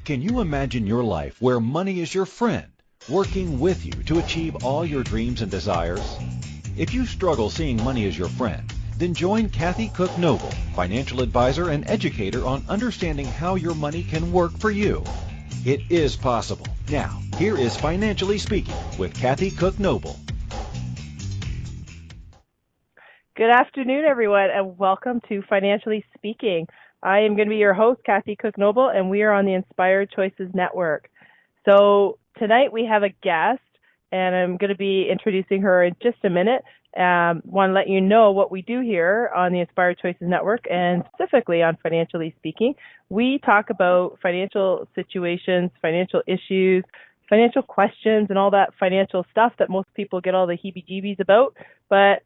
Can you imagine your life where money is your friend, working with you to achieve all your dreams and desires? If you struggle seeing money as your friend, then join Kathy Cook Noble, financial advisor and educator on understanding how your money can work for you. It is possible. Now, here is Financially Speaking with Kathy Cook Noble. Good afternoon, everyone, and welcome to Financially Speaking. I am going to be your host, Kathy Cook Noble, and we are on the Inspired Choices Network. So tonight we have a guest, and I'm going to be introducing her in just a minute. Want to let you know what we do here on the Inspired Choices Network, and specifically on Financially Speaking. We talk about financial situations, financial issues, financial questions, and all that financial stuff that most people get all the heebie-jeebies about. But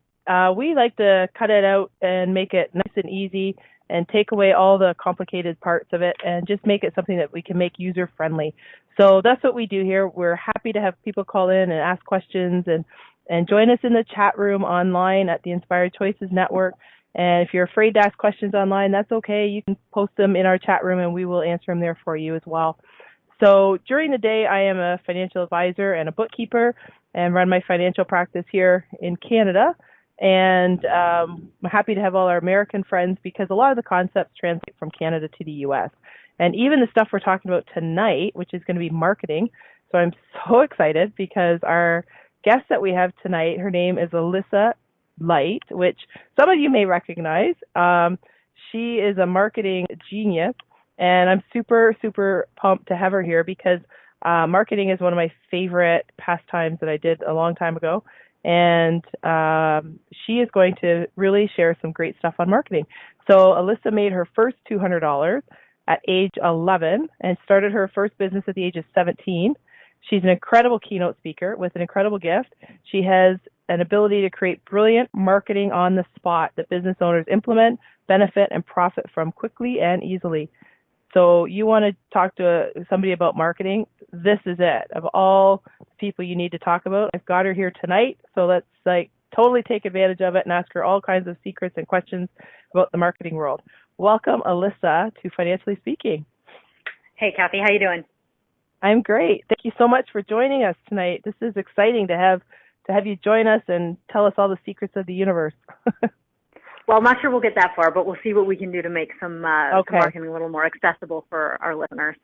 we like to cut it out and make it nice and easy and take away all the complicated parts of it and just make it something that we can make user-friendly. So that's what we do here. We're happy to have people call in and ask questions and join us in the chat room online at the Inspired Choices Network. And if you're afraid to ask questions online, that's okay. You can post them in our chat room and we will answer them there for you as well. So during the day, I am a financial advisor and a bookkeeper and run my financial practice here in Canada. And I'm happy to have all our American friends because a lot of the concepts translate from Canada to the U.S. And even the stuff we're talking about tonight, which is going to be marketing. So I'm so excited because our guest that we have tonight, her name is Alyssa Light, which some of you may recognize. She is a marketing genius, and I'm super, super pumped to have her here because marketing is one of my favorite pastimes that I did a long time ago. And she is going to really share some great stuff on marketing. So Alyssa made her first $200 at age 11 and started her first business at the age of 17. She's an incredible keynote speaker with an incredible gift. She has an ability to create brilliant marketing on the spot that business owners implement, benefit, and profit from quickly and easily. So you want to talk to somebody about marketing, this is it. Of all people you need to talk about, I've got her here tonight. So let's totally take advantage of it and ask her all kinds of secrets and questions about the marketing world. Welcome, Alyssa, to Financially Speaking. Hey, Kathy. How you doing? I'm great. Thank you so much for joining us tonight. This is exciting to have you join us and tell us all the secrets of the universe. Well, I'm not sure we'll get that far, but we'll see what we can do to make some marketing a little more accessible for our listeners.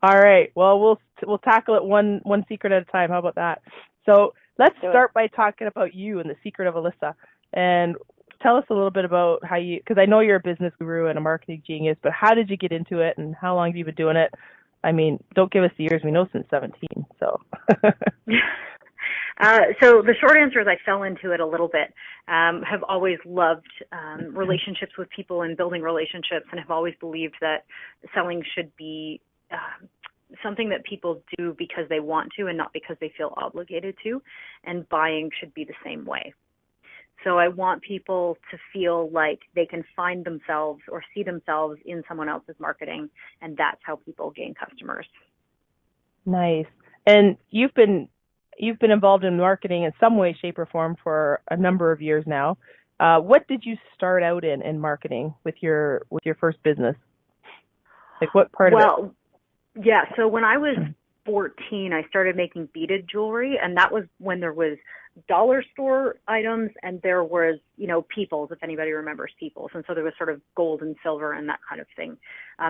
All right. Well, we'll tackle it one secret at a time. How about that? So let's start by talking about you and the secret of Alyssa. And tell us a little bit about how because I know you're a business guru and a marketing genius, but how did you get into it and how long have you been doing it? I mean, don't give us the years. We know since 17. So. So the short answer is I fell into it a little bit. Have always loved relationships with people and building relationships, and have always believed that selling should be something that people do because they want to and not because they feel obligated to, and buying should be the same way. So I want people to feel like they can find themselves or see themselves in someone else's marketing, and that's how people gain customers. Nice. And you've been involved in marketing in some way, shape, or form for a number of years now. What did you start out in marketing with your first business? Like what part of it? Well, yeah. So when I was 14, I started making beaded jewelry, and that was when there was dollar store items and there was, peoples, if anybody remembers peoples. And so there was sort of gold and silver and that kind of thing.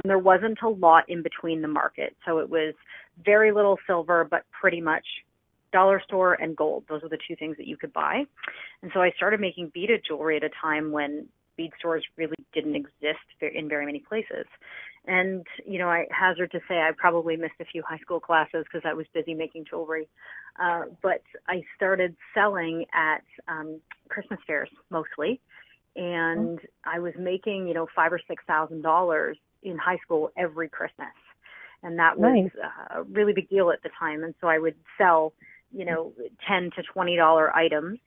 There wasn't a lot in between the market. So it was very little silver, but pretty much dollar store and gold. Those were the two things that you could buy. And so I started making beaded jewelry at a time when bead stores really didn't exist in very many places. And, I hazard to say I probably missed a few high school classes because I was busy making jewelry. But I started selling at Christmas fairs mostly. And I was making, $5,000 or $6,000 in high school every Christmas. And that was a really big deal at the time. And so I would sell $10 to $20 items,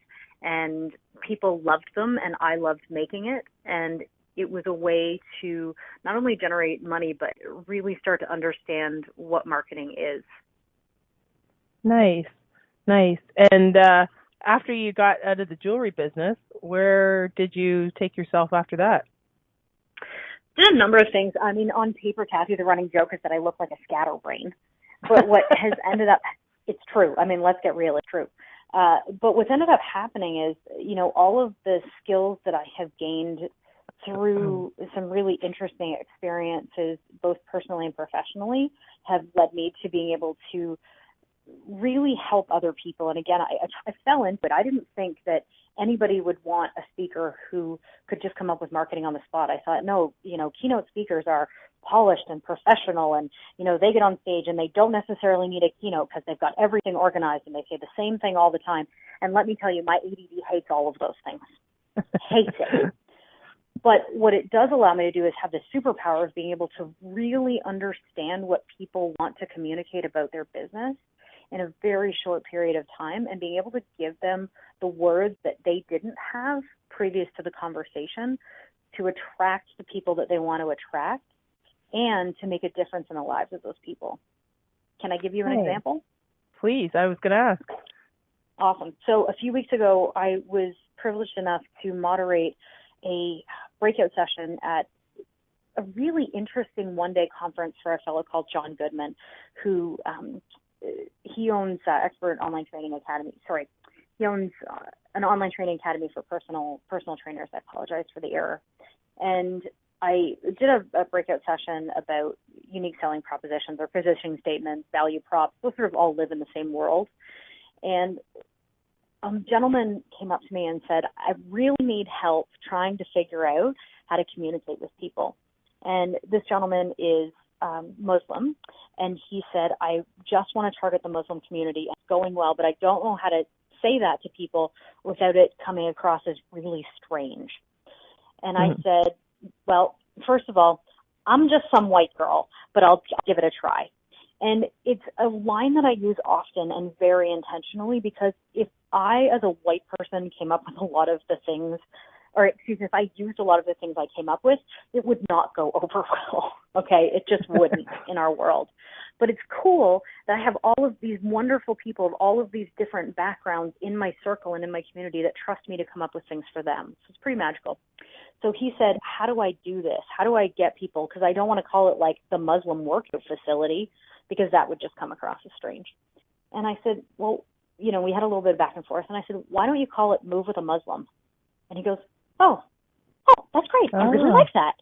and people loved them, and I loved making it. And it was a way to not only generate money, but really start to understand what marketing is. Nice. And after you got out of the jewelry business, where did you take yourself after that? did a number of things. I mean, on paper, Kathy, the running joke is that I look like a scatterbrain. But what has ended up, it's true. I mean, let's get real, it's true. But what's ended up happening is, all of the skills that I have gained through some really interesting experiences, both personally and professionally, have led me to being able to really help other people. And again, I fell into it. I didn't think that anybody would want a speaker who could just come up with marketing on the spot. I thought, no, keynote speakers are polished and professional, and, they get on stage and they don't necessarily need a keynote because they've got everything organized and they say the same thing all the time. And let me tell you, my ADD hates all of those things. Hates it. But what it does allow me to do is have the superpower of being able to really understand what people want to communicate about their business in a very short period of time, and being able to give them the words that they didn't have previous to the conversation to attract the people that they want to attract and to make a difference in the lives of those people. Can I give you an example? Please, I was going to ask. Awesome. So a few weeks ago, I was privileged enough to moderate a breakout session at a really interesting one-day conference for a fellow called John Goodman, who he owns Expert Online Training Academy. Sorry, he owns an online training academy for personal trainers. I apologize for the error. And I did a breakout session about unique selling propositions or positioning statements, value props. Those sort of all live in the same world. And a gentleman came up to me and said, I really need help trying to figure out how to communicate with people. And this gentleman is Muslim, and he said, I just want to target the Muslim community. It's going well, but I don't know how to say that to people without it coming across as really strange. And I said, well, first of all, I'm just some white girl, but I'll give it a try. And it's a line that I use often and very intentionally, because if I, as a white person, came up with a lot of the things, if I used a lot of the things I came up with, it would not go over well, okay? It just wouldn't in our world. But it's cool that I have all of these wonderful people of all of these different backgrounds in my circle and in my community that trust me to come up with things for them. So it's pretty magical. So he said, how do I do this? How do I get people? Because I don't want to call it like the Muslim workout facility, because that would just come across as strange. And I said, well, we had a little bit of back and forth. And I said, why don't you call it Move with a Muslim? And he goes, oh, that's great. I really like that.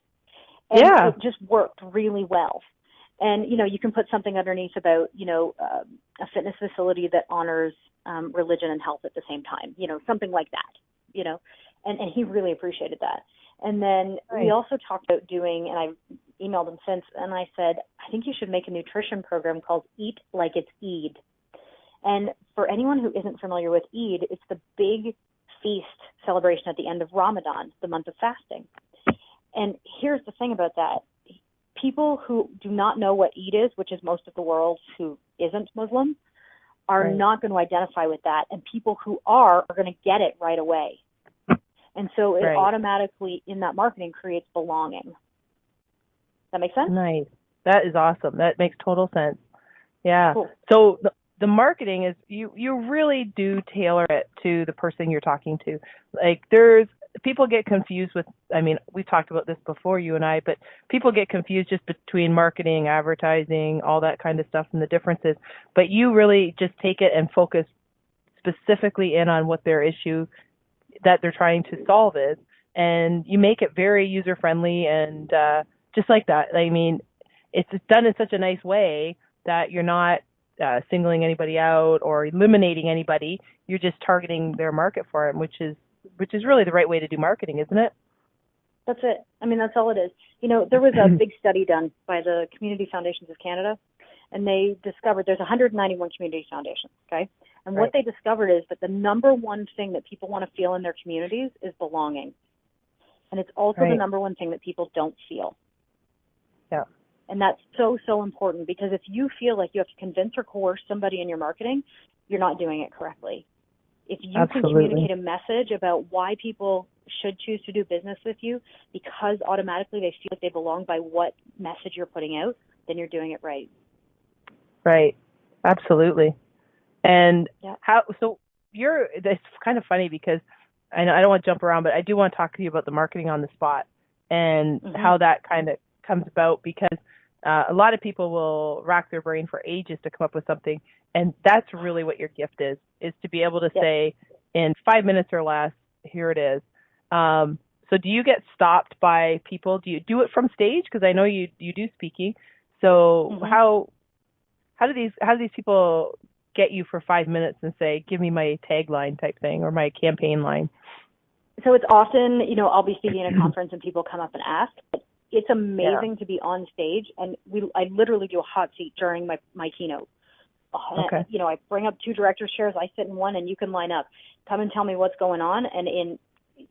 And it just worked really well. And, you can put something underneath about, a fitness facility that honors religion and health at the same time, something like that, and he really appreciated that. And then we also talked about doing, and I emailed him since, and I said, I think you should make a nutrition program called Eat Like It's Eid. And for anyone who isn't familiar with Eid, it's the big feast celebration at the end of Ramadan, the month of fasting. And here's the thing about that. People who do not know what Eid is, which is most of the world who isn't Muslim, are not going to identify with that. And people who are going to get it right away. And so it automatically, in that marketing, creates belonging. That make sense? Nice. That is awesome. That makes total sense. Yeah. Cool. So the marketing is, you really do tailor it to the person you're talking to. Like, people get confused with, we've talked about this before, you and I, but people get confused just between marketing, advertising, all that kind of stuff and the differences. But you really just take it and focus specifically in on what their issue that they're trying to solve is. And you make it very user-friendly and just like that. It's done in such a nice way that you're not singling anybody out or eliminating anybody. You're just targeting their market for them, which is really the right way to do marketing, isn't it? That's it. That's all it is. There was a big study done by the Community Foundations of Canada, and they discovered there's 191 community foundations, okay? And what they discovered is that the number one thing that people want to feel in their communities is belonging. And it's also the number one thing that people don't feel. Yeah. And that's so, so important, because if you feel like you have to convince or coerce somebody in your marketing, you're not doing it correctly. If you can communicate a message about why people should choose to do business with you because automatically they feel like they belong by what message you're putting out, then you're doing it right. Right. Absolutely. And it's kind of funny because I don't want to jump around, but I do want to talk to you about the marketing on the spot. and how that kind of comes about, because a lot of people will rack their brain for ages to come up with something, and that's really what your gift is to be able to say in 5 minutes or less, here it is. So do you get stopped by people? Do you do it from stage? Because I know you do speaking. So how do these people get you for 5 minutes and say, give me my tagline type thing or my campaign line? So it's often, I'll be speaking at a conference and people come up and ask. It's amazing to be on stage, and I literally do a hot seat during my keynote. Okay. I bring up 2 directors' chairs, I sit in one, and you can line up. Come and tell me what's going on, and in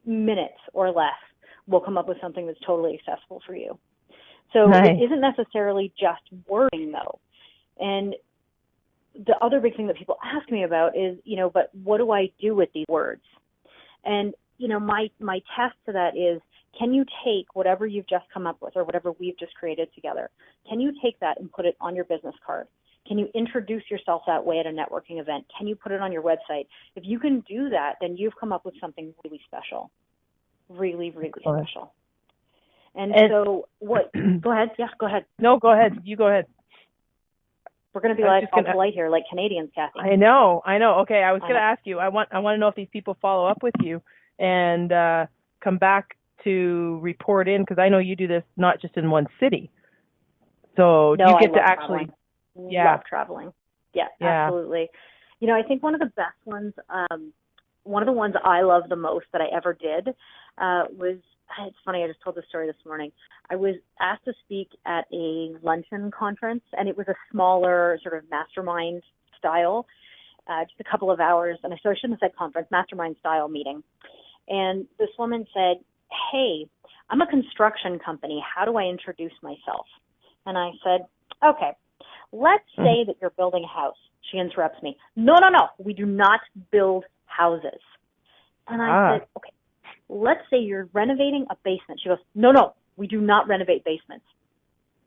minutes or less, we'll come up with something that's totally accessible for you. So It isn't necessarily just wording, though. And the other big thing that people ask me about is, but what do I do with these words? And, my test to that is, can you take whatever you've just come up with or whatever we've just created together, can you take that and put it on your business card? Can you introduce yourself that way at a networking event? Can you put it on your website? If you can do that, then you've come up with something really special, really, really special. And so what, go ahead. Yeah, go ahead. No, go ahead. You go ahead. We're going to be like all polite here, like Canadians, Kathy. I know. Okay, I was going to ask you. I want to know if these people follow up with you and come back to report in, because I know you do this not just in one city. So do you get to actually? Love traveling. Yeah, absolutely. I think one of the best ones, one of the ones I love the most that I ever did was. It's funny, I just told this story this morning. I was asked to speak at a luncheon conference, and it was a smaller sort of mastermind style, just a couple of hours. And I shouldn't have said conference, mastermind style meeting. And this woman said, hey, I'm a construction company. How do I introduce myself? And I said, okay, let's say that you're building a house. She interrupts me. No, we do not build houses. And I said, okay. Let's say you're renovating a basement. She goes, no, we do not renovate basements.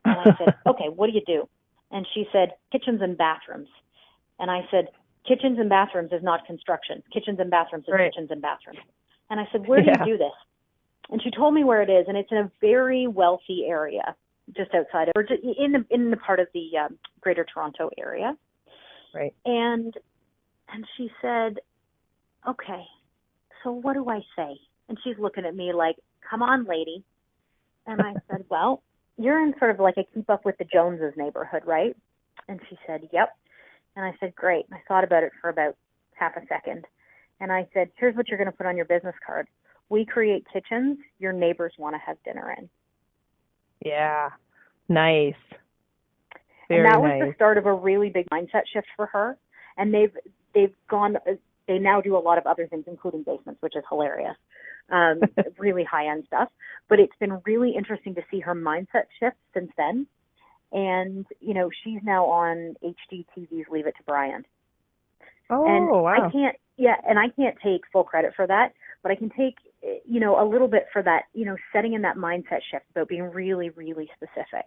And I said, okay, what do you do? And she said, kitchens and bathrooms. And I said, kitchens and bathrooms is not construction. Kitchens and bathrooms is kitchens and bathrooms. And I said, where do you do this? And she told me where it is, and it's in a very wealthy area, just outside of, or in the part of the Greater Toronto area. Right. And she said, okay, so what do I say? And she's looking at me like, come on, lady. And I said, well, you're in sort of like a keep up with the Joneses neighborhood, right? And she said, yep. And I said, great. And I thought about it for about half a second. And I said, here's what you're going to put on your business card. We create kitchens your neighbors want to have dinner in. Yeah. Nice. Very and that was the start of a really big mindset shift for her. And they now do a lot of other things, including basements, which is hilarious. Really high-end stuff. But it's been really interesting to see her mindset shift since then. And, she's now on HGTV's Leave It to Brian. Oh, and wow. I can't take full credit for that, but I can take, a little bit for that, setting in that mindset shift about being really, really specific.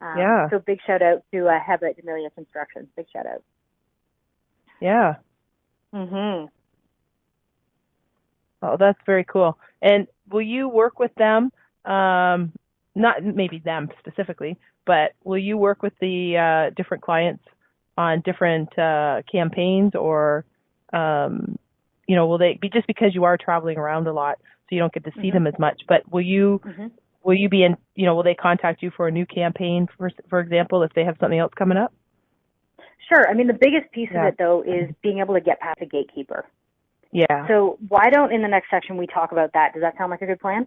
So big shout out to Heba at D'Amelia Construction. Big shout out. Yeah. Oh, that's very cool. And will you work with them, not maybe them specifically, but will you work with the different clients on different campaigns, or, will they be, just because you are traveling around a lot, so you don't get to see them as much, but will you be in, will they contact you for a new campaign, for example, if they have something else coming up? Sure. I mean, the biggest piece of it, though, is being able to get past the gatekeeper. Yeah. So why don't, in the next section, we talk about that? Does that sound like a good plan?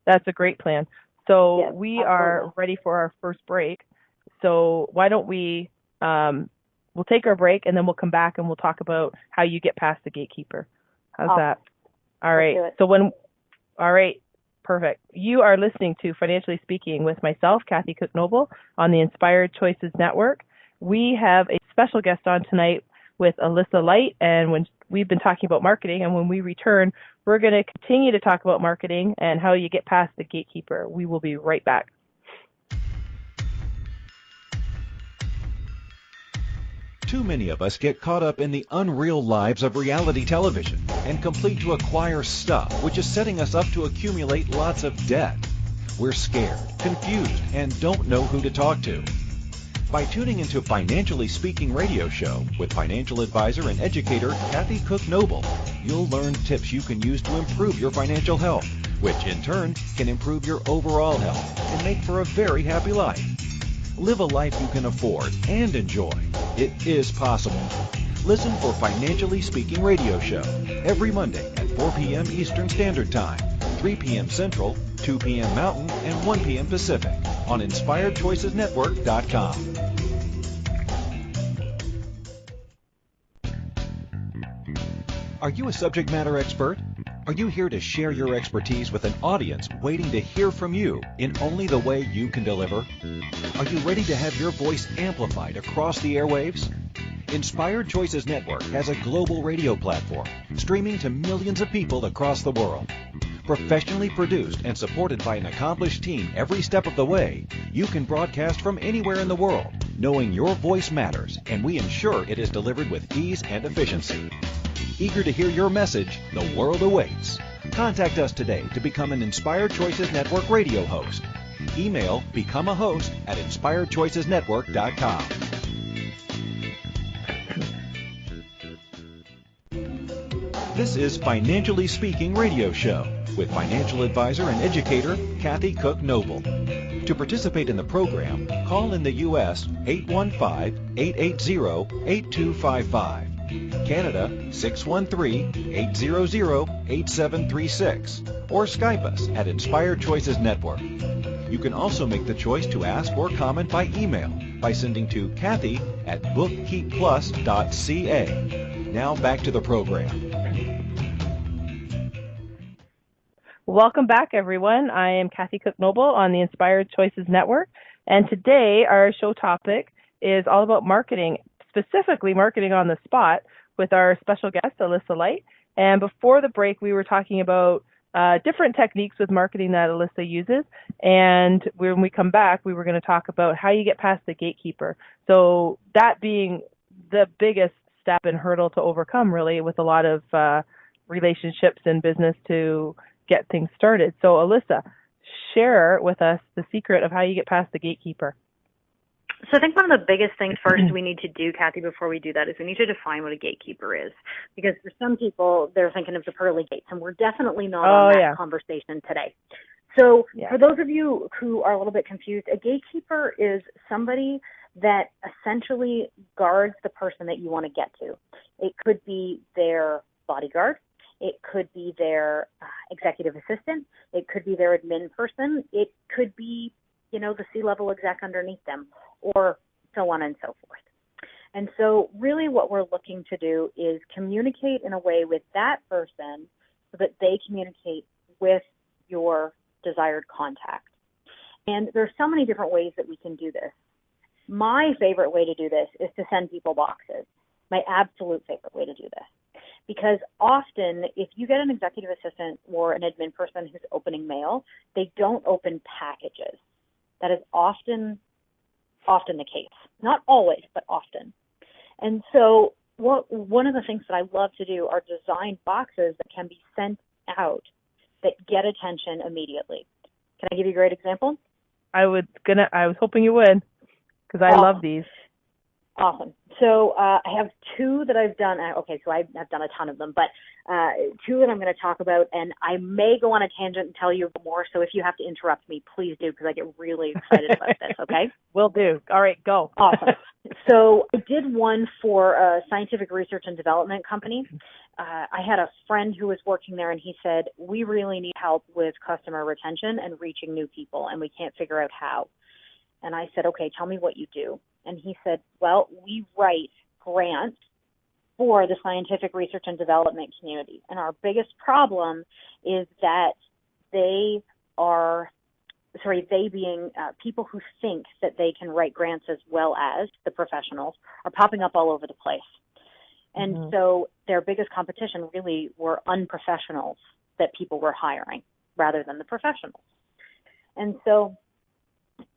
That's a great plan. So we are ready for our first break. So why don't we, we'll take our break, and then we'll come back and we'll talk about how you get past the gatekeeper. How's that? All right. So all right. Perfect. You are listening to Financially Speaking with myself, Kathy Cook Noble, on the Inspired Choices Network. We have a special guest on tonight with Alyssa Light, and when we've been talking about marketing, and when we return, we're going to continue to talk about marketing and how you get past the gatekeeper. We will be right back. Too many of us get caught up in the unreal lives of reality television and complete to acquire stuff, which is setting us up to accumulate lots of debt. We're scared, confused, and don't know who to talk to. By tuning into Financially Speaking Radio Show with financial advisor and educator Kathy Cook Noble, you'll learn tips you can use to improve your financial health, which in turn can improve your overall health and make for a very happy life. Live a life you can afford and enjoy. It is possible. Listen for Financially Speaking Radio Show every Monday at 4 p.m. Eastern Standard Time, 3 p.m. Central, 2 p.m. Mountain, and 1 p.m. Pacific on InspiredChoicesNetwork.com. Are you a subject matter expert? Are you here to share your expertise with an audience waiting to hear from you in only the way you can deliver? Are you ready to have your voice amplified across the airwaves? Inspired Choices Network has a global radio platform streaming to millions of people across the world. Professionally produced and supported by an accomplished team every step of the way, you can broadcast from anywhere in the world, knowing your voice matters, and we ensure it is delivered with ease and efficiency. Eager to hear your message, the world awaits. Contact us today to become an Inspired Choices Network radio host. Email becomeahost@inspiredchoicesnetwork.com. This is Financially Speaking Radio Show with financial advisor and educator Kathy Cook Noble. To participate in the program, call in the U.S. 815-880-8255. Canada 613-800-8736, or Skype us at Inspired Choices Network. You can also make the choice to ask or comment by email by sending to Kathy@bookkeepplus.ca. Now back to the program. Welcome back, everyone. I am Kathy Cook Noble on the Inspired Choices Network, and today our show topic is all about marketing, specifically marketing on the spot, with our special guest, Alyssa Light. And before the break, we were talking about different techniques with marketing that Alyssa uses. And when we come back, we were going to talk about how you get past the gatekeeper. So that being the biggest step and hurdle to overcome, really, with a lot of relationships and business to get things started. So Alyssa, share with us the secret of how you get past the gatekeeper. So I think one of the biggest things first we need to do, Kathy, before we do that is we need to define what a gatekeeper is. Because for some people, they're thinking of the pearly gates, and we're definitely not on that conversation today. So for those of you who are a little bit confused, a gatekeeper is somebody that essentially guards the person that you want to get to. It could be their bodyguard. It could be their executive assistant. It could be their admin person. It could be, the C-level exec underneath them, or so on and so forth. And so really what we're looking to do is communicate in a way with that person so that they communicate with your desired contact. And there's so many different ways that we can do this. My favorite way to do this is to send people boxes. My absolute favorite way to do this. Because often, if you get an executive assistant or an admin person who's opening mail, they don't open packages. That is often the case. Not always, but often. And so one of the things that I love to do are design boxes that can be sent out that get attention immediately. Can I give you a great example? I was hoping you would, because I love these. Awesome. So I have two that I've done. Okay, so I've done a ton of them, but two that I'm going to talk about, and I may go on a tangent and tell you more, so if you have to interrupt me, please do, because I get really excited about this, okay? Will do. All right, go. Awesome. So I did one for a scientific research and development company. I had a friend who was working there, and he said, we really need help with customer retention and reaching new people, and we can't figure out how. And I said, okay, tell me what you do. And he said, well, we write grants for the scientific research and development community. And our biggest problem is that they being people who think that they can write grants as well as the professionals, are popping up all over the place. And so their biggest competition really were unprofessionals that people were hiring rather than the professionals. And so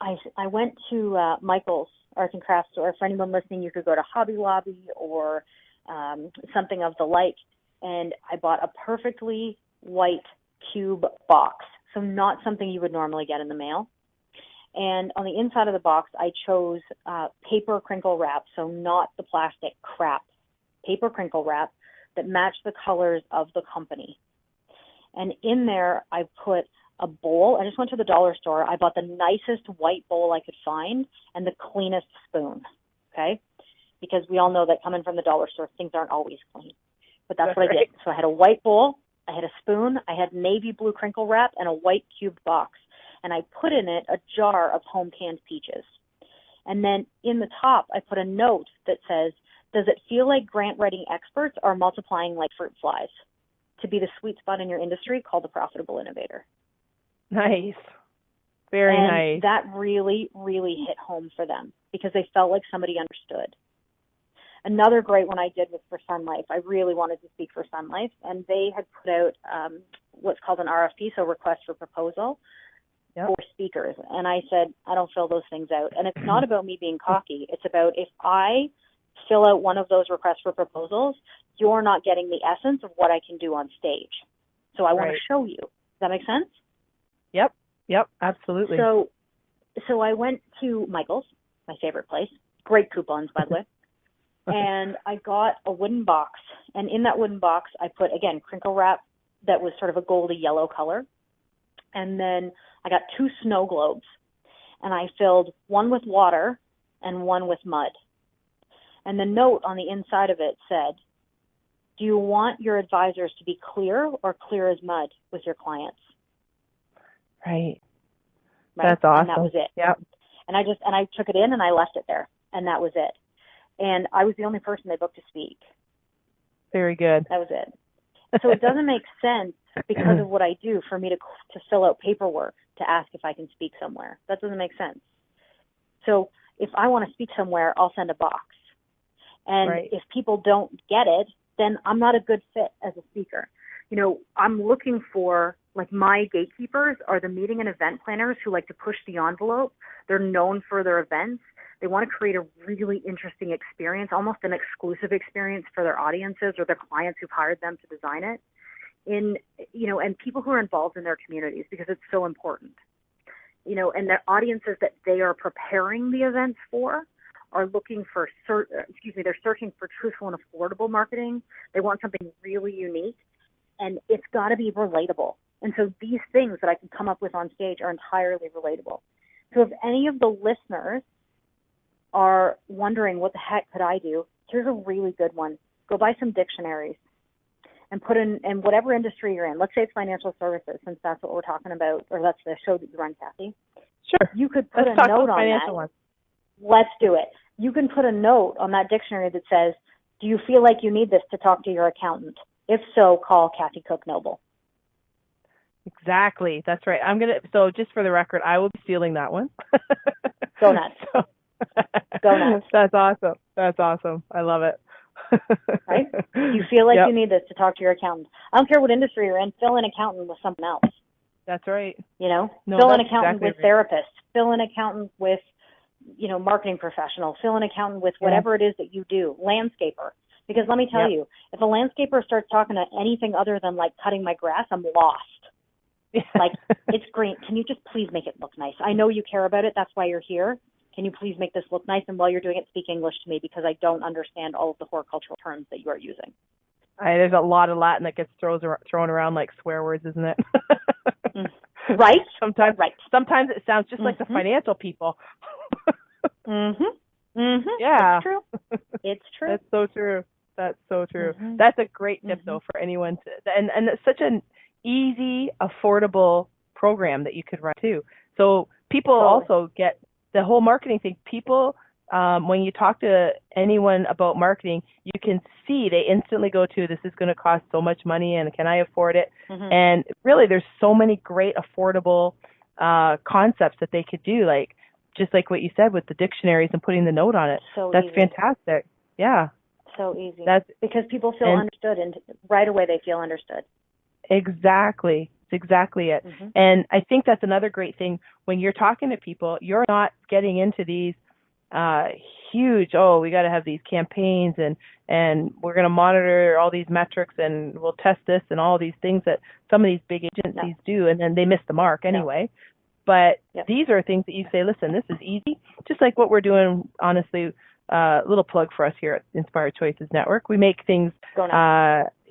I went to Michael's Arts and Crafts store. For anyone listening, you could go to Hobby Lobby or something of the like. And I bought a perfectly white cube box so not something you would normally get in the mail. And on the inside of the box, I chose paper crinkle wrap, so not the plastic crap, paper crinkle wrap that matched the colors of the company. And in there, I put a bowl. I just went to the dollar store. I bought the nicest white bowl I could find and the cleanest spoon, okay? Because we all know that coming from the dollar store, things aren't always clean. But that's what I did. So I had a white bowl, I had a spoon, I had navy blue crinkle wrap, and a white cubed box. And I put in it a jar of home canned peaches. And then in the top, I put a note that says, does it feel like grant-writing experts are multiplying like fruit flies? To be the sweet spot in your industry, call the profitable innovator. Nice. Very nice. And that really, really hit home for them because they felt like somebody understood. Another great one I did was for Sun Life. I really wanted to speak for Sun Life, and they had put out what's called an RFP, so request for proposal, for speakers. And I said, I don't fill those things out. And it's not about me being cocky. It's about if I fill out one of those requests for proposals, you're not getting the essence of what I can do on stage. So I want to show you. Does that make sense? Yep, absolutely. So I went to Michael's, my favorite place. Great coupons, by the way. And I got a wooden box. And in that wooden box, I put, again, crinkle wrap that was sort of a goldy yellow color. And then I got 2 snow globes. And I filled one with water and one with mud. And the note on the inside of it said, do you want your advisors to be clear or clear as mud with your clients? Right. That's awesome. And that was it. Yep. And I took it in and I left it there. And that was it. And I was the only person they booked to speak. Very good. That was it. So it doesn't make sense because of what I do for me to fill out paperwork to ask if I can speak somewhere. That doesn't make sense. So if I want to speak somewhere, I'll send a box. And if people don't get it, then I'm not a good fit as a speaker. You know, I'm looking for, like, my gatekeepers are the meeting and event planners who like to push the envelope. They're known for their events. They want to create a really interesting experience, almost an exclusive experience for their audiences or their clients who've hired them to design it. And people who are involved in their communities because it's so important. You know, and the audiences that they are preparing the events for are looking for, they're searching for truthful and affordable marketing. They want something really unique, and it's got to be relatable. And so these things that I can come up with on stage are entirely relatable. So if any of the listeners are wondering what the heck could I do, here's a really good one. Go buy some dictionaries and put in whatever industry you're in. Let's say it's financial services, since that's what we're talking about, or that's the show that you run, Kathy. Sure. You could put a note on that. One. Let's do it. You can put a note on that dictionary that says, do you feel like you need this to talk to your accountant? If so, call Kathy Cook Noble. Exactly. That's right. So just for the record, I will be stealing that one. Go nuts. Go nuts. That's awesome. That's awesome. I love it. Right? You feel like you need this to talk to your accountant. I don't care what industry you're in, fill an accountant with something else. That's right. You know, fill an accountant with therapists, fill an accountant with, marketing professional, fill an accountant with whatever it is that you do, landscaper. Because let me tell you, if a landscaper starts talking to anything other than like cutting my grass, I'm lost. Like, it's green. Can you just please make it look nice? I know you care about it. That's why you're here. Can you please make this look nice? And while you're doing it, speak English to me because I don't understand all of the horticultural terms that you are using. There's a lot of Latin that gets thrown around like swear words, isn't it? Right. Sometimes it sounds just like the financial people. Yeah. It's true. It's true. That's so true. That's so true. That's a great tip, though, for anyone to, and it's such an easy, affordable program that you could run too. So people also get the whole marketing thing. People, when you talk to anyone about marketing, you can see they instantly go to, this is going to cost so much money and can I afford it? And really there's so many great affordable concepts that they could do, like just like what you said with the dictionaries and putting the note on it. That's easy. Fantastic. Yeah. So easy. That's because people feel understood, and right away they feel understood. Exactly. That's exactly it. And I think that's another great thing. When you're talking to people, you're not getting into these huge, we got to have these campaigns and we're going to monitor all these metrics and we'll test this and all these things that some of these big agencies do, and then they miss the mark anyway. But these are things that you say, listen, this is easy, just like what we're doing, honestly. Little plug for us here at Inspired Choices Network. We make things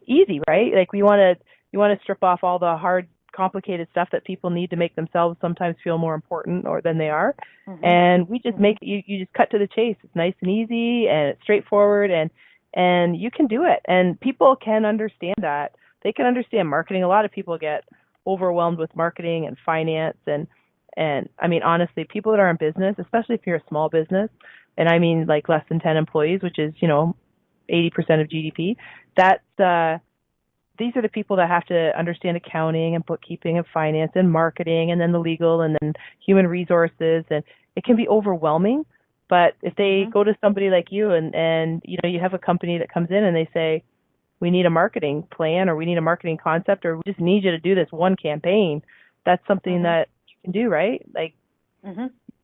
easy, right? Like you want to strip off all the hard, complicated stuff that people need to make themselves sometimes feel more important than they are. And we just make you just cut to the chase. It's nice and easy and it's straightforward, and you can do it. And people can understand that. They can understand marketing. A lot of people get overwhelmed with marketing and finance and I mean, honestly, people that are in business, especially if you're a small business, and I mean like less than 10 employees, which is, 80% of GDP, these are the people that have to understand accounting and bookkeeping and finance and marketing and then the legal and then human resources. And it can be overwhelming. But if they go to somebody like you and you have a company that comes in and they say, we need a marketing plan or we need a marketing concept or we just need you to do this one campaign, that's something that you can do, right? Like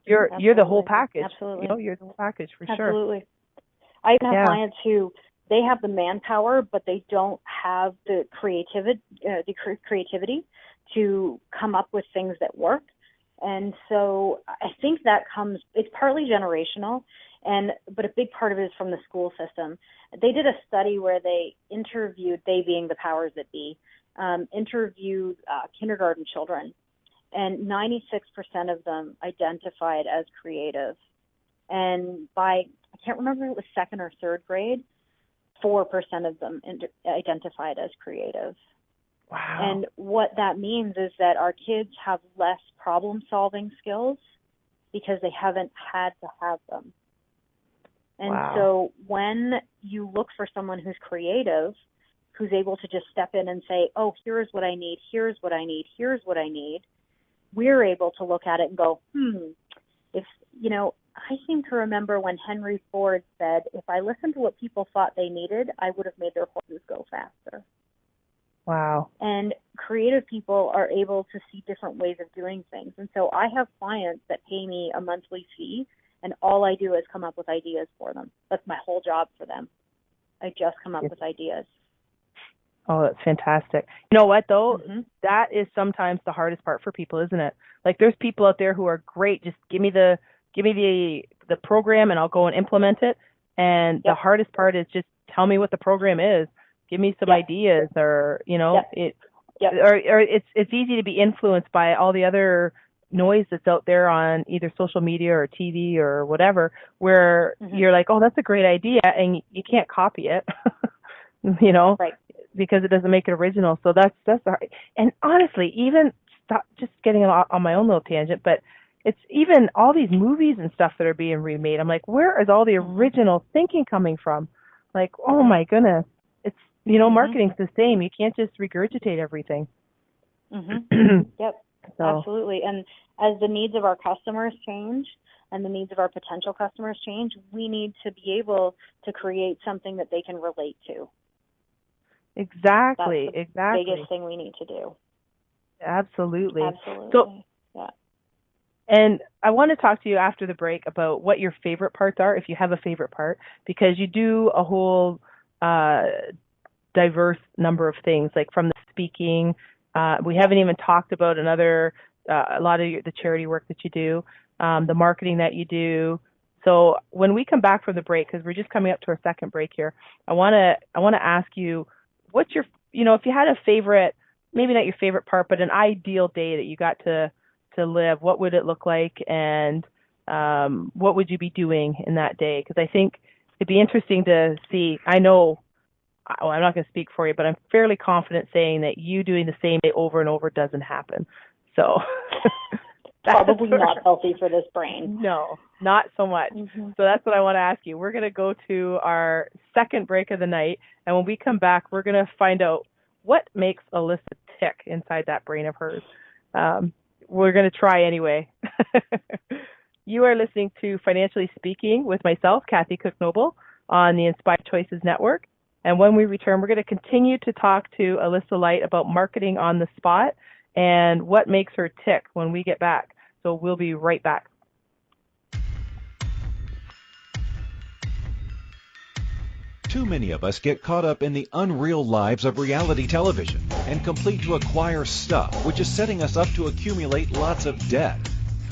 you're the whole package. Absolutely. You're the whole package for sure. Absolutely. I even have clients who they have the manpower, but they don't have the creativity to come up with things that work. And so I think that it's partly generational, but a big part of it is from the school system. They did a study where they interviewed, they being the powers that be, interviewed kindergarten children, and 96% of them identified as creative. And by, I can't remember if it was second or third grade, 4% of them identified as creative. Wow. And what that means is that our kids have less problem-solving skills because they haven't had to have them. And so when you look for someone who's creative, who's able to just step in and say, oh, here's what I need, here's what I need, here's what I need, we're able to look at it and go, I seem to remember when Henry Ford said, if I listened to what people thought they needed, I would have made their horses go faster. Wow. And creative people are able to see different ways of doing things. And so I have clients that pay me a monthly fee, and all I do is come up with ideas for them. That's my whole job for them. I just come up with ideas. Oh, that's fantastic. You know what, though? That is sometimes the hardest part for people, isn't it? Like there's people out there who are great. Just give me the program and I'll go and implement it. And the hardest part is just tell me what the program is. Give me some ideas, or or it's easy to be influenced by all the other noise that's out there on either social media or TV or whatever, where you're like, oh, that's a great idea, and you can't copy it, because it doesn't make it original. So that's hard. And honestly, even just getting on my own little tangent, but it's even all these movies and stuff that are being remade. I'm like, where is all the original thinking coming from? Like, oh my goodness. It's, marketing's the same. You can't just regurgitate everything. Yep, absolutely. And as the needs of our customers change and the needs of our potential customers change, we need to be able to create something that they can relate to. Exactly. That's the biggest thing we need to do. Absolutely. So, and I want to talk to you after the break about what your favorite parts are, if you have a favorite part, because you do a whole diverse number of things, like from the speaking. We haven't even talked about a lot of the charity work that you do, the marketing that you do. So when we come back from the break, because we're just coming up to our second break here, I want to ask you, what's your, if you had a favorite, maybe not your favorite part, but an ideal day that you got to live, what would it look like, and what would you be doing in that day? Because I think it'd be interesting to see. I know, I'm not going to speak for you, but I'm fairly confident saying that you doing the same day over and over doesn't happen. So probably not healthy for this brain. No, not so much. So that's what I want to ask you. We're going to go to our second break of the night, and when we come back, we're going to find out what makes Alyssa tick inside that brain of hers. We're going to try anyway. You are listening to Financially Speaking with myself, Kathy Cook-Noble, on the Inspired Choices Network. And when we return, we're going to continue to talk to Alyssa Light about marketing on the spot and what makes her tick when we get back. So we'll be right back. Too many of us get caught up in the unreal lives of reality television and complete to acquire stuff, which is setting us up to accumulate lots of debt.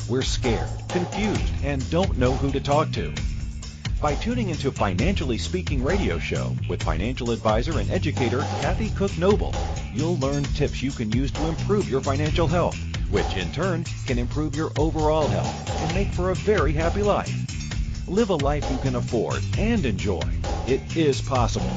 We're scared, confused, and don't know who to talk to. By tuning into Financially Speaking radio show with financial advisor and educator Kathy Cook Noble, you'll learn tips you can use to improve your financial health, which in turn can improve your overall health and make for a very happy life. Live a life you can afford and enjoy. It is possible.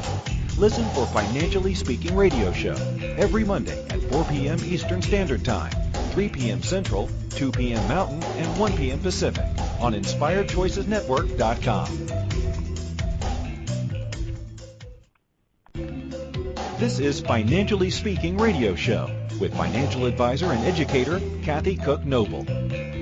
Listen for Financially Speaking radio show every Monday at 4 p.m. Eastern Standard Time, 3 p.m. Central, 2 p.m. Mountain, and 1 p.m. Pacific on InspiredChoicesNetwork.com. This is Financially Speaking radio show with financial advisor and educator Kathy Cook Noble.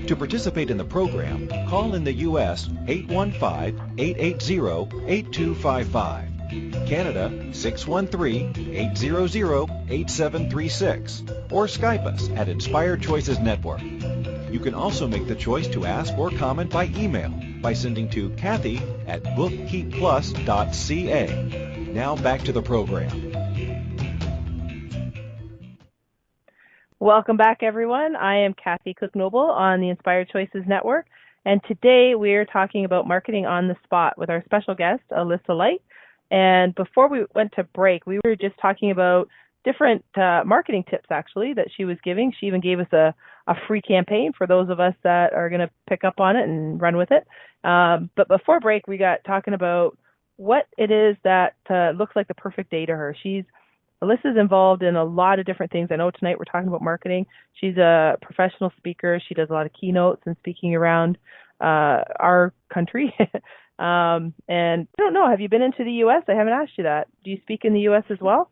To participate in the program, call in the U.S. 815-880-8255, Canada 613-800-8736, or Skype us at Inspired Choices Network. You can also make the choice to ask or comment by email by sending to Kathy at bookkeepplus.ca. Now back to the program. Welcome back, everyone. I am Kathy Cook Noble on the Inspired Choices Network, and today we're talking about marketing on the spot with our special guest, Alyssa Light. And before we went to break, we were just talking about different marketing tips, actually, that she was giving. She even gave us a free campaign for those of us that are going to pick up on it and run with it. But before break, we got talking about what it is that looks like the perfect day to her. Alyssa's involved in a lot of different things. I know tonight we're talking about marketing. She's a professional speaker. She does a lot of keynotes and speaking around our country. And I don't know, have you been into the U.S.? I haven't asked you that. Do you speak in the U.S. as well?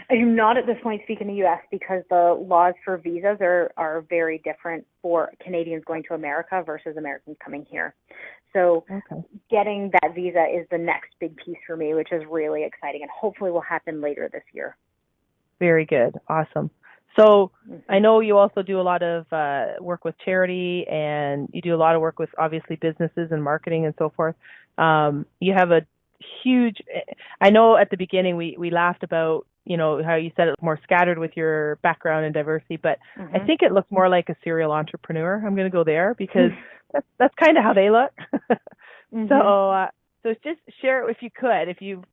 I do not at this point speak in the U.S. because the laws for visas are very different for Canadians going to America versus Americans coming here. So Getting that visa is the next big piece for me, which is really exciting and hopefully will happen later this year. Very good. Awesome. So I know you also do a lot of work with charity, and you do a lot of work with, obviously, businesses and marketing and so forth. You have a huge, I know at the beginning we laughed about, how you said it's more scattered with your background and diversity, but I think it looks more like a serial entrepreneur. I'm going to go there because that's kind of how they look. So just share if you could, if you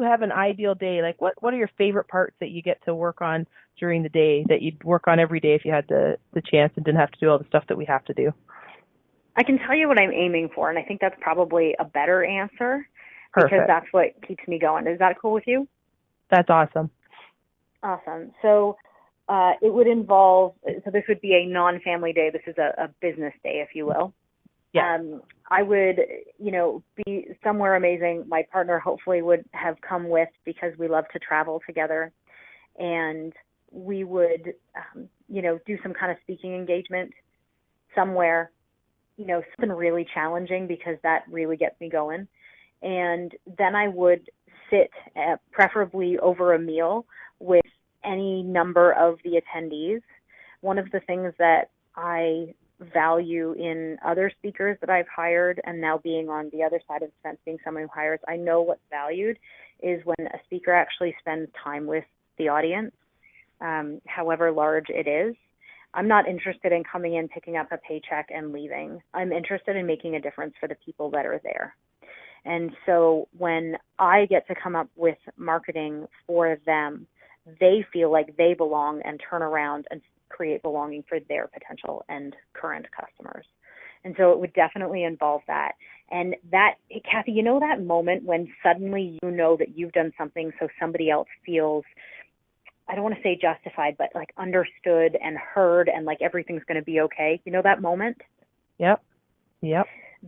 have an ideal day, like what are your favorite parts that you get to work on during the day that you'd work on every day if you had the chance and didn't have to do all the stuff that we have to do? I can tell you what I'm aiming for, and I think that's probably a better answer. Perfect. Because that's what keeps me going. Is that cool with you? That's awesome. Awesome. So it would involve, so this would be a non-family day. This is a business day, if you will. Yeah. I would, be somewhere amazing. My partner hopefully would have come with because we love to travel together. And we would, do some kind of speaking engagement somewhere, something really challenging because that really gets me going. And then I would sit, preferably over a meal, with any number of the attendees. One of the things that I value in other speakers that I've hired, and now being on the other side of the fence, being someone who hires, I know what's valued is when a speaker actually spends time with the audience, however large it is. I'm not interested in coming in, picking up a paycheck, and leaving. I'm interested in making a difference for the people that are there. And so when I get to come up with marketing for them, they feel like they belong and turn around and create belonging for their potential and current customers. And so it would definitely involve that. And that, Kathy, that moment when suddenly you know that you've done something so somebody else feels, I don't want to say justified, but like understood and heard and like everything's going to be okay. You know that moment? Yep.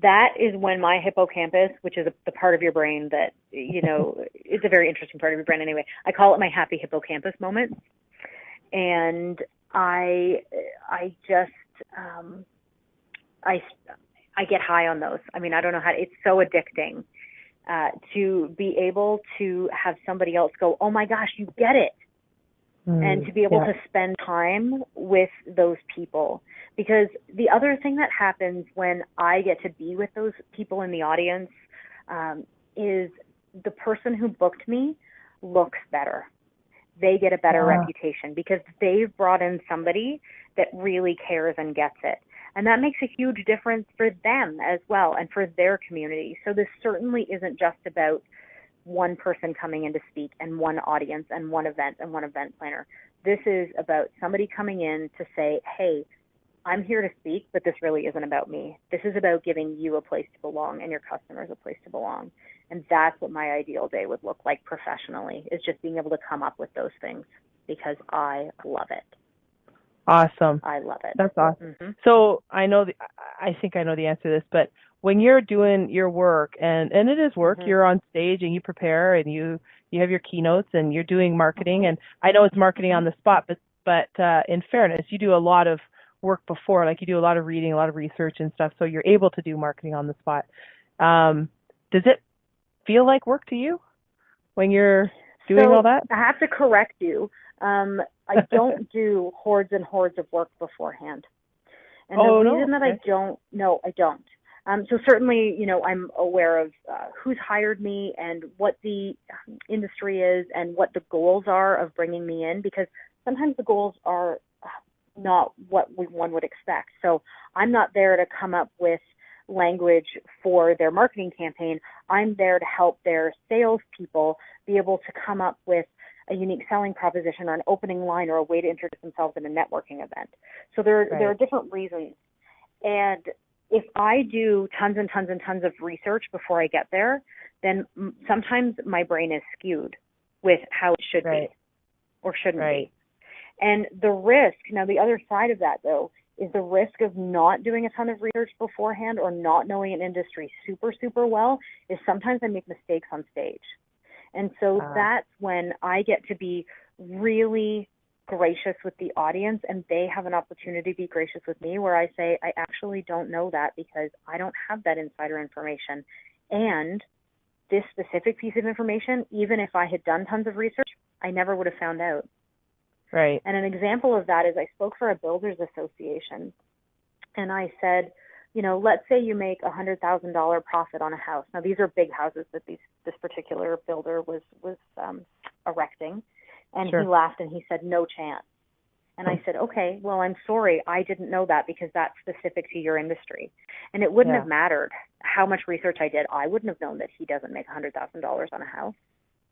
That is when my hippocampus, which is the part of your brain that, it's a very interesting part of your brain anyway. I call it my happy hippocampus moment. And I just, I get high on those. I mean, I don't know how, it's so addicting to be able to have somebody else go, oh my gosh, you get it. And to be able to spend time with those people. Because the other thing that happens when I get to be with those people in the audience is the person who booked me looks better. They get a better reputation because they've brought in somebody that really cares and gets it. And that makes a huge difference for them as well and for their community. So this certainly isn't just about one person coming in to speak and one audience and one event planner. This is about somebody coming in to say, hey, I'm here to speak, but this really isn't about me. This is about giving you a place to belong and your customers a place to belong. And that's what my ideal day would look like professionally, is just being able to come up with those things because I love it. Awesome. I love it. That's awesome. Mm-hmm. So I think I know the answer to this, but when you're doing your work, and it is work, you're on stage and you prepare and you have your keynotes and you're doing marketing, and I know it's marketing on the spot, but in fairness, you do a lot of work before, like you do a lot of reading, a lot of research and stuff, so you're able to do marketing on the spot. Does it feel like work to you when you're doing all that? I have to correct you. I don't do hordes and hordes of work beforehand. And the reason that I don't. So certainly, I'm aware of who's hired me and what the industry is and what the goals are of bringing me in, because sometimes the goals are not what one would expect. So I'm not there to come up with language for their marketing campaign. I'm there to help their salespeople be able to come up with a unique selling proposition or an opening line or a way to introduce themselves in a networking event. So there are different reasons. And if I do tons and tons and tons of research before I get there, then sometimes my brain is skewed with how it should be or shouldn't be. And the risk, now the other side of that though, is the risk of not doing a ton of research beforehand or not knowing an industry super, super well, is sometimes I make mistakes on stage. And so that's when I get to be really gracious with the audience and they have an opportunity to be gracious with me, where I say, I actually don't know that because I don't have that insider information. And this specific piece of information, even if I had done tons of research, I never would have found out. Right. And an example of that is I spoke for a builders association and I said, let's say you make $100,000 profit on a house. Now, these are big houses that this particular builder was erecting. And he laughed and he said, no chance. And I said, okay, well, I'm sorry. I didn't know that because that's specific to your industry. And it wouldn't have mattered how much research I did. I wouldn't have known that he doesn't make $100,000 on a house.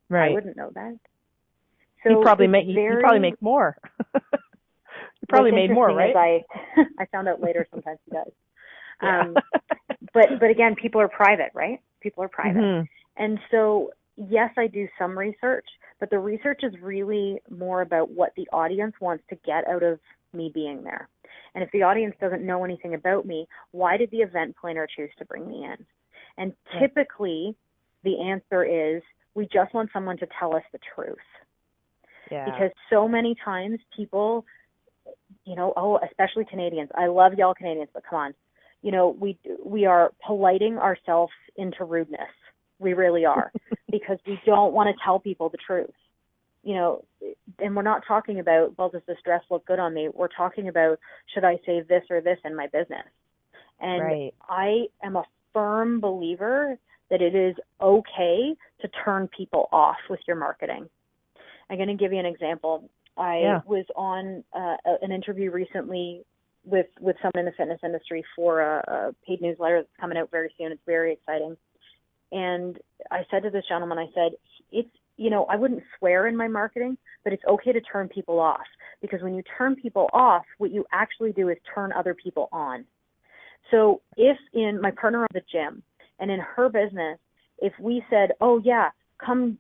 Right. I wouldn't know that. So you probably make more. You probably made more, right? I found out later sometimes he does. But again, people are private, right? People are private. Mm-hmm. And so, yes, I do some research, but the research is really more about what the audience wants to get out of me being there. And if the audience doesn't know anything about me, why did the event planner choose to bring me in? And typically the answer is we just want someone to tell us the truth. Yeah. Because so many times people, especially Canadians, I love y'all Canadians, but come on, we are politing ourselves into rudeness. We really are, because we don't want to tell people the truth. And we're not talking about, well, does this dress look good on me? We're talking about, should I say this or this in my business? And I am a firm believer that it is okay to turn people off with your marketing. I'm going to give you an example. I was on an interview recently with someone in the fitness industry for a paid newsletter that's coming out very soon. It's very exciting. And I said to this gentleman, I said, I wouldn't swear in my marketing, but it's okay to turn people off, because when you turn people off, what you actually do is turn other people on. So if in my partner owns a gym, and in her business, if we said, oh yeah, come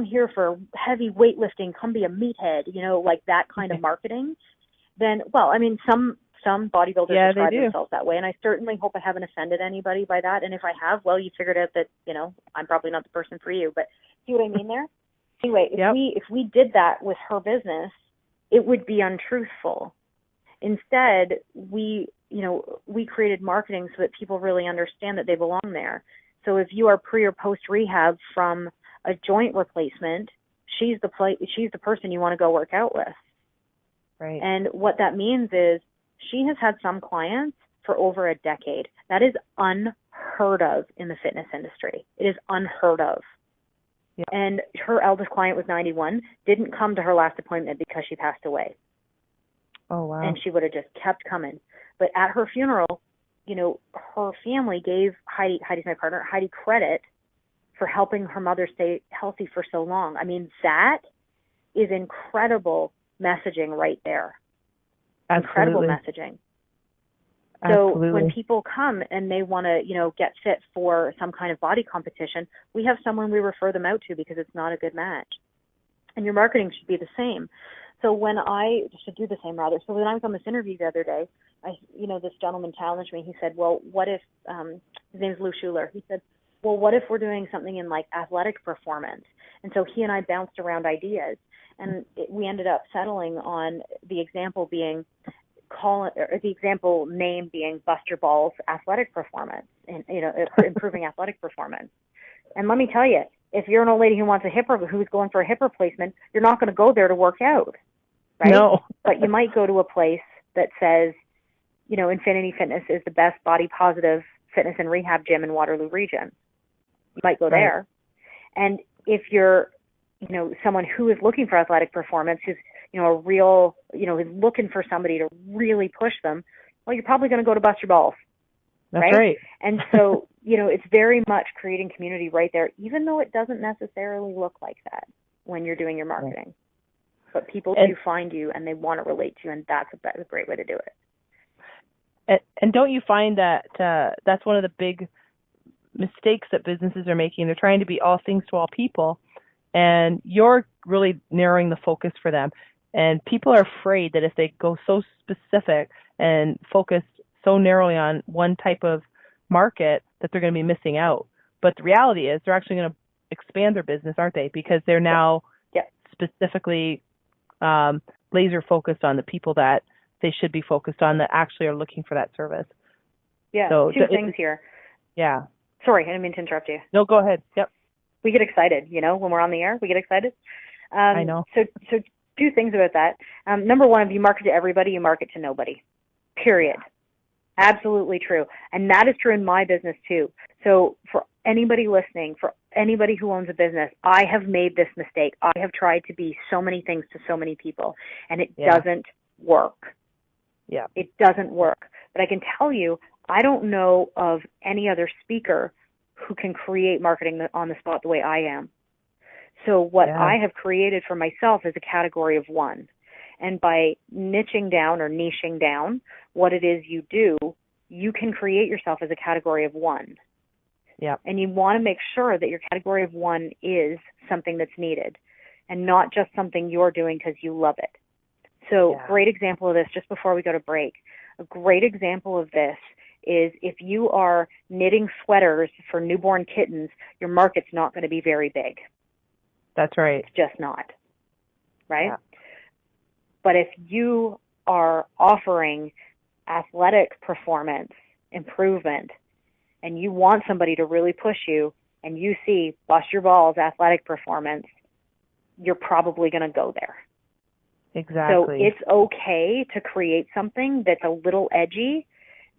here for heavy weightlifting, come be a meathead, like that kind of marketing, then, some bodybuilders describe themselves that way, and I certainly hope I haven't offended anybody by that. And if I have, well, you figured out that, I'm probably not the person for you. But see what I mean there? Anyway, if we did that with her business, it would be untruthful. Instead, we created marketing so that people really understand that they belong there. So if you are pre or post rehab from a joint replacement, she's the person you want to go work out with. Right. And what that means is she has had some clients for over a decade. That is unheard unheard of in the fitness industry. It is unheard of. Yeah. And her eldest client was 91, didn't come to her last appointment because she passed away. Oh, wow. And she would have just kept coming. But at her funeral, you know, her family gave Heidi's my partner, Heidi, credit for helping her mother stay healthy for so long. I mean, that is incredible messaging right there. Absolutely. Incredible messaging. Absolutely. So when people come and they want to, you know, get fit for some kind of body competition, we have someone we refer them out to because it's not a good match. And your marketing should be the same. So when I should do the same rather. So when I was on this interview the other day, this gentleman challenged me. He said, "Well, what if his name is Lou Schuler?" He said, "Well, what if we're doing something in like athletic performance?" And so he and I bounced around ideas, and we ended up settling on the example being the example name being Bust Your Balls Athletic Performance, and improving athletic performance. And let me tell you, if you're an old lady who's going for a hip replacement, you're not going to go there to work out, right? No. But you might go to a place that says, you know, Infinity Fitness is the best body positive fitness and rehab gym in Waterloo region. You might go there. And if you're, you know, someone who is looking for athletic performance, who's, you know, who's looking for somebody to really push them, well, you're probably going to go to Bust Your Balls. That's right. And so, you know, it's very much creating community right there, even though it doesn't necessarily look like that when you're doing your marketing. Right. But people do find you and they want to relate to you, and that's a great way to do it. And don't you find that that's one of the big mistakes that businesses are making? They're trying to be all things to all people, and you're really narrowing the focus for them. And people are afraid that if they go so specific and focus so narrowly on one type of market that they're going to be missing out. But the reality is they're actually going to expand their business, aren't they? Because they're now specifically laser focused on the people that they should be focused on that actually are looking for that service. Yeah, so two things here. Yeah. Sorry, I didn't mean to interrupt you. No, go ahead. Yep. We get excited, you know, when we're on the air. We get excited. I know. So two things about that. Number one, if you market to everybody, you market to nobody. Period. Absolutely true. And that is true in my business too. So for anybody listening, for anybody who owns a business, I have made this mistake. I have tried to be so many things to so many people, and it doesn't work. Yeah. It doesn't work. But I can tell you, I don't know of any other speaker who can create marketing on the spot the way I am. So what I have created for myself is a category of one. And by niching down or niching down what it is you do, you can create yourself as a category of one. Yeah. And you want to make sure that your category of one is something that's needed and not just something you're doing because you love it. So great example of this, just before we go to break, a great example of this is if you are knitting sweaters for newborn kittens, your market's not going to be very big. That's right. It's just not, right? Yeah. But if you are offering athletic performance improvement and you want somebody to really push you and you see Bust Your Balls athletic performance, you're probably going to go there. Exactly. So it's okay to create something that's a little edgy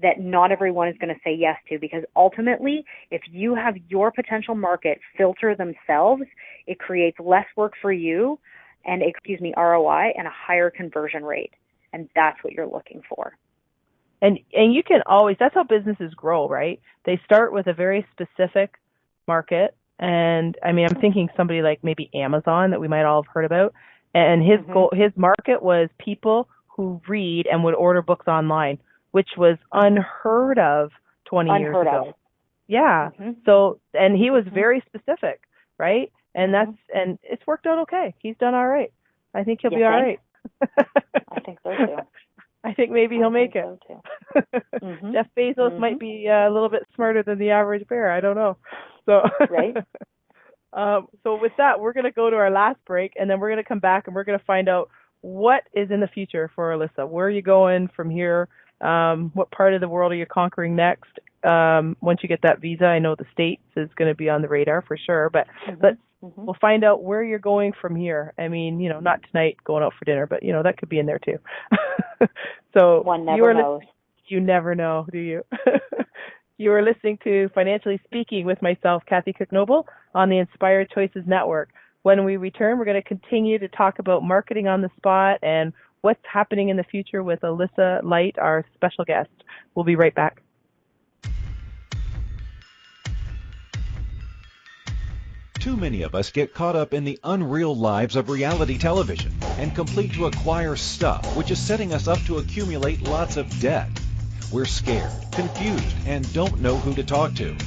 that not everyone is going to say yes to, because ultimately, if you have your potential market filter themselves, it creates less work for you and, ROI and a higher conversion rate. And that's what you're looking for. And you can always, that's how businesses grow, right? They start with a very specific market. And I mean, I'm thinking somebody like maybe Amazon that we might all have heard about. And his goal, his market was people who read and would order books online, which was unheard of 20 years ago. Yeah. So, and he was very specific, right? And and it's worked out okay. He's done all right. I think he'll be all right. I think so too. I think maybe he'll make it. So too. Jeff Bezos might be a little bit smarter than the average bear. I don't know. So, right. So with that, we're going to go to our last break, and then we're going to come back and we're going to find out what is in the future for Alyssa. Where are you going from here? What part of the world are you conquering next? Once you get that visa, I know the States is going to be on the radar for sure, but we'll find out where you're going from here. I mean, you know, not tonight going out for dinner, but, you know, that could be in there too. So one never knows. You never know, do you? You are listening to Financially Speaking with myself, Kathy Cook-Noble, on the Inspired Choices Network. When we return, we're going to continue to talk about marketing on the spot and what's happening in the future with Alyssa Light, our special guest. We'll be right back. Too many of us get caught up in the unreal lives of reality television and complete to acquire stuff, which is setting us up to accumulate lots of debt. We're scared, confused, and don't know who to talk to.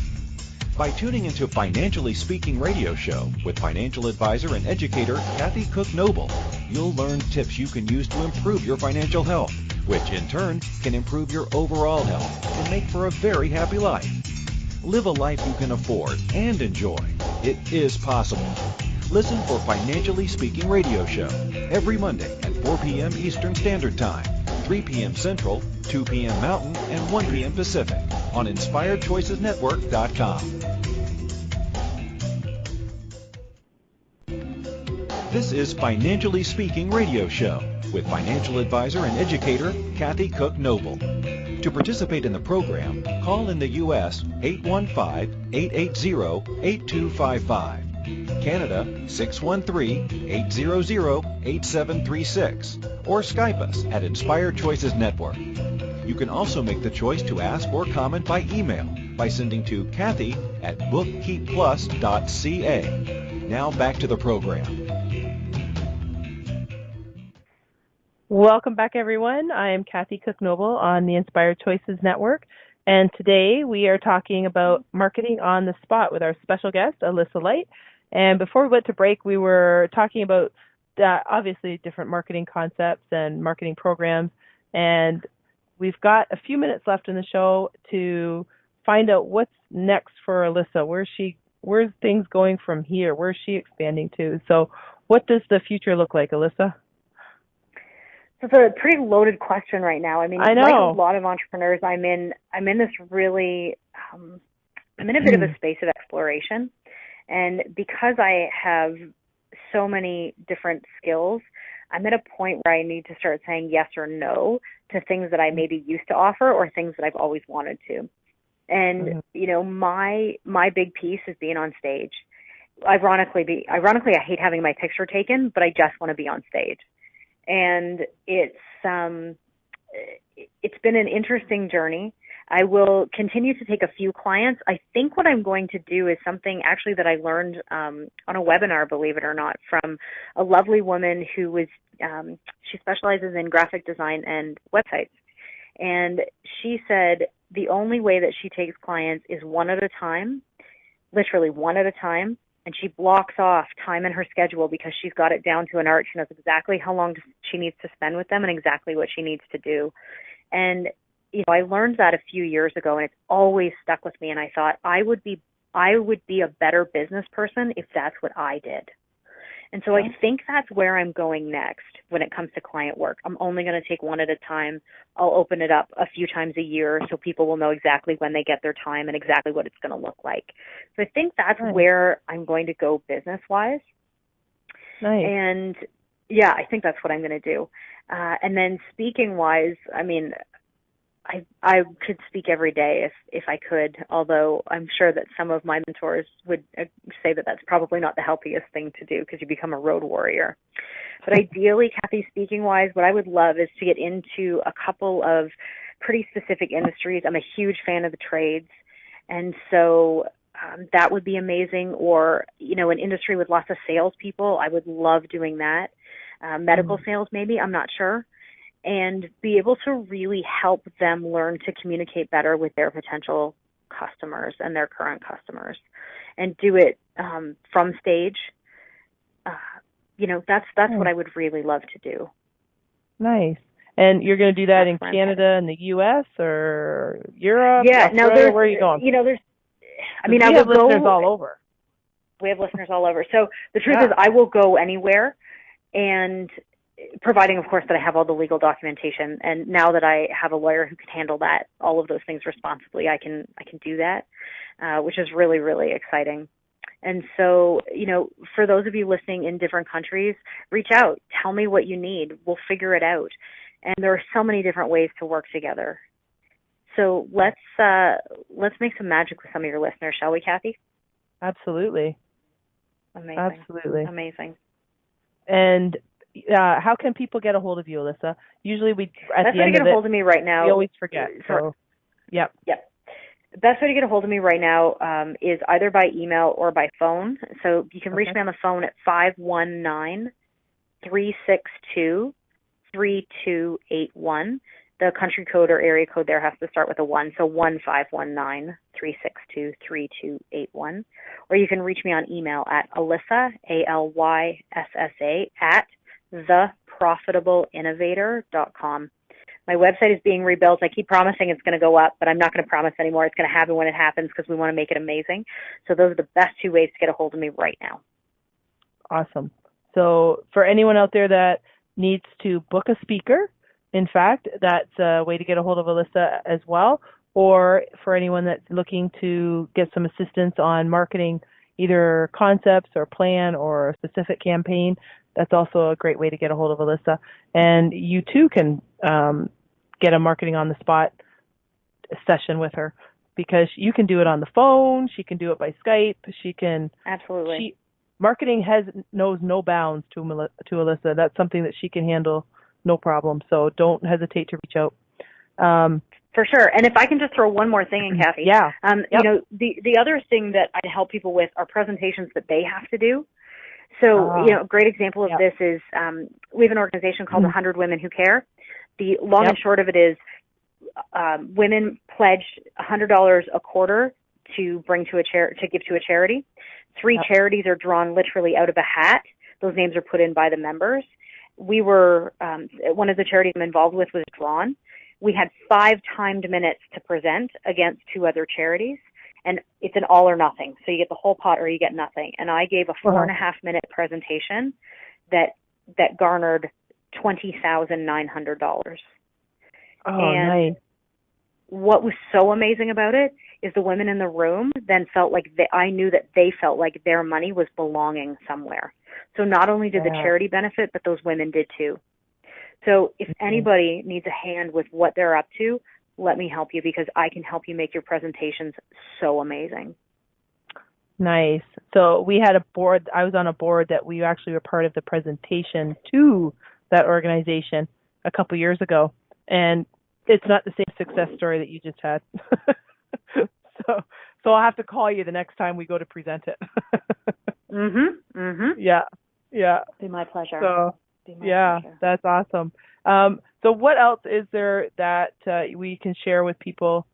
By tuning into Financially Speaking radio show with financial advisor and educator Kathy Cook-Noble, you'll learn tips you can use to improve your financial health, which in turn can improve your overall health and make for a very happy life. Live a life you can afford and enjoy. It is possible. Listen for Financially Speaking radio show every Monday at 4 p.m. Eastern Standard Time, 3 p.m. Central, 2 p.m. Mountain, and 1 p.m. Pacific on InspiredChoicesNetwork.com. This is Financially Speaking radio show with financial advisor and educator Kathy Cook-Noble. To participate in the program, call in the U.S. 815-880-8255. Canada 613-800-8736, or Skype us at Inspired Choices Network. You can also make the choice to ask or comment by email by sending to Kathy at bookkeepplus.ca. Now back to the program. Welcome back, everyone. I am Kathy Cook-Noble on the Inspired Choices Network, and today we are talking about marketing on the spot with our special guest, Alyssa Light. And before we went to break, we were talking about obviously different marketing concepts and marketing programs, and we've got a few minutes left in the show to find out what's next for Alyssa. Where's things going from here? Where's she expanding to? So what does the future look like, Alyssa? It's a pretty loaded question right now. I mean, I know. Like a lot of entrepreneurs, I'm in this really, I'm in a bit of a space of exploration. And because I have so many different skills, I'm at a point where I need to start saying yes or no to things that I maybe used to offer or things that I've always wanted to. And, you know, my big piece is being on stage. Ironically, I hate having my picture taken, but I just want to be on stage. And it's been an interesting journey. I will continue to take a few clients. I think what I'm going to do is something actually that I learned on a webinar, believe it or not, from a lovely woman who was, she specializes in graphic design and websites. And she said the only way that she takes clients is one at a time, literally one at a time. And she blocks off time in her schedule because she's got it down to an art. She knows exactly how long she needs to spend with them and exactly what she needs to do. And, you know, I learned that a few years ago, and it's always stuck with me. And I thought I would be a better business person if that's what I did. And so I think that's where I'm going next when it comes to client work. I'm only going to take one at a time. I'll open it up a few times a year so people will know exactly when they get their time and exactly what it's going to look like. So I think that's where I'm going to go business-wise. Nice. And, yeah, I think that's what I'm going to do. And then speaking-wise, I mean, I could speak every day if I could, although I'm sure that some of my mentors would say that that's probably not the healthiest thing to do because you become a road warrior. But ideally, Kathy, speaking-wise, what I would love is to get into a couple of pretty specific industries. I'm a huge fan of the trades, and so that would be amazing. Or, you know, an industry with lots of salespeople, I would love doing that. Medical sales, maybe, I'm not sure. And be able to really help them learn to communicate better with their potential customers and their current customers, and do it from stage. You know, that's what I would really love to do. Nice. And you're going to do that in Canada and the U.S. or Europe? Yeah. Australia? Where are you going? You know, I have listeners all over. We have listeners all over. So the truth is, I will go anywhere, and providing, of course, that I have all the legal documentation. And now that I have a lawyer who can handle that, all of those things responsibly, I can do that, which is really, really exciting. And so, you know, for those of you listening in different countries, reach out. Tell me what you need. We'll figure it out. And there are so many different ways to work together. So let's make some magic with some of your listeners, shall we, Kathy? Absolutely. Amazing. Absolutely. Amazing. And how can people get a hold of you, Alyssa? Usually Best way to get a hold of me right now. We always forget. So, yep. The best way to get a hold of me right now is either by email or by phone. So you can reach me on the phone at 519-362-3281. The country code or area code there has to start with a 1, so 1-519-362-3281. Or you can reach me on email at Alyssa, ALYSSA, at theprofitableinnovator.com. My website is being rebuilt. I keep promising it's going to go up, but I'm not going to promise anymore. It's going to happen when it happens because we want to make it amazing. So those are the best two ways to get a hold of me right now. Awesome. So for anyone out there that needs to book a speaker, in fact, that's a way to get a hold of Alyssa as well. Or for anyone that's looking to get some assistance on marketing, either concepts or plan or a specific campaign, that's also a great way to get a hold of Alyssa. And you too can get a marketing on the spot session with her, because you can do it on the phone. She can do it by Skype. She can. Absolutely. Marketing knows no bounds to Alyssa. That's something that she can handle, no problem. So don't hesitate to reach out. For sure. And if I can just throw one more thing in, Kathy. Yeah. You know, the other thing that I help people with are presentations that they have to do. So, you know, a great example of this is we have an organization called 100 Women Who Care. The long and short of it is women pledge $100 a quarter to bring to to give to a charity. 3 charities are drawn literally out of a hat. Those names are put in by the members. We were one of the charities I'm involved with was drawn. We had 5 timed minutes to present against 2 other charities, and it's an all or nothing. So you get the whole pot or you get nothing. And I gave a 4.5-minute presentation that garnered $20,900. Oh, and nice. What was so amazing about it is the women in the room then felt like I knew that they felt like their money was belonging somewhere. So not only did the charity benefit, but those women did too. So if anybody needs a hand with what they're up to, let me help you, because I can help you make your presentations so amazing. Nice. So we had a board. I was on a board that we actually were part of the presentation to that organization a couple years ago. And it's not the same success story that you just had. So I'll have to call you the next time we go to present it. Yeah. Be my pleasure. So that's awesome. So what else is there that we can share with people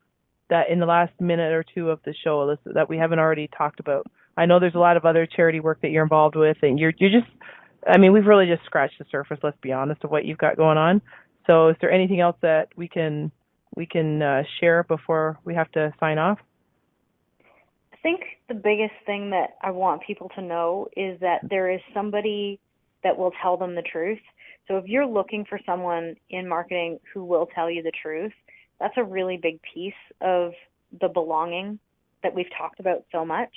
that in the last minute or two of the show, Alyssa, that we haven't already talked about? I know there's a lot of other charity work that you're involved with, and you're just, I mean, we've really just scratched the surface, let's be honest, of what you've got going on. So is there anything else that we can share before we have to sign off? I think the biggest thing that I want people to know is that there is somebody that will tell them the truth. So if you're looking for someone in marketing who will tell you the truth, that's a really big piece of the belonging that we've talked about so much.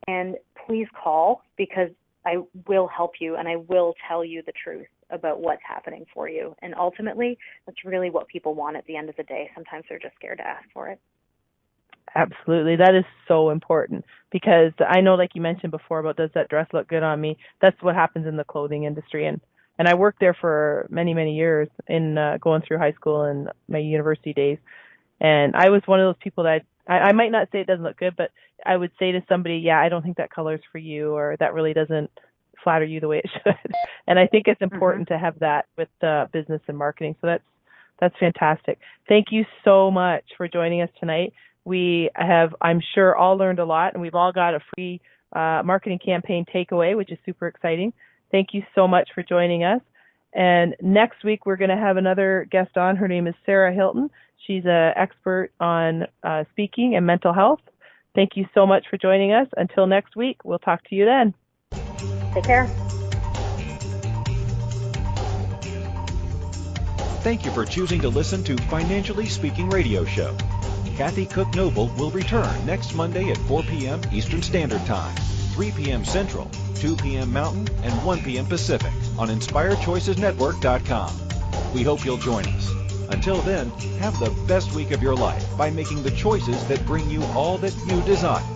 And please call, because I will help you and I will tell you the truth about what's happening for you. And ultimately, that's really what people want at the end of the day. Sometimes they're just scared to ask for it. Absolutely. That is so important, because I know, like you mentioned before about, does that dress look good on me? That's what happens in the clothing industry. And I worked there for many, many years in going through high school and my university days. And I was one of those people that I might not say it doesn't look good, but I would say to somebody, yeah, I don't think that color's for you, or that really doesn't flatter you the way it should. And I think it's important to have that with business and marketing. So that's fantastic. Thank you so much for joining us tonight. We have, I'm sure, all learned a lot, and we've all got a free marketing campaign takeaway, which is super exciting. Thank you so much for joining us. And next week, we're going to have another guest on. Her name is Sarah Hilton. She's an expert on speaking and mental health. Thank you so much for joining us. Until next week, we'll talk to you then. Take care. Thank you for choosing to listen to Financially Speaking Radio Show. Kathy Cook Noble will return next Monday at 4 p.m. Eastern Standard Time, 3 p.m. Central, 2 p.m. Mountain, and 1 p.m. Pacific on InspiredChoicesNetwork.com. We hope you'll join us. Until then, have the best week of your life by making the choices that bring you all that you desire.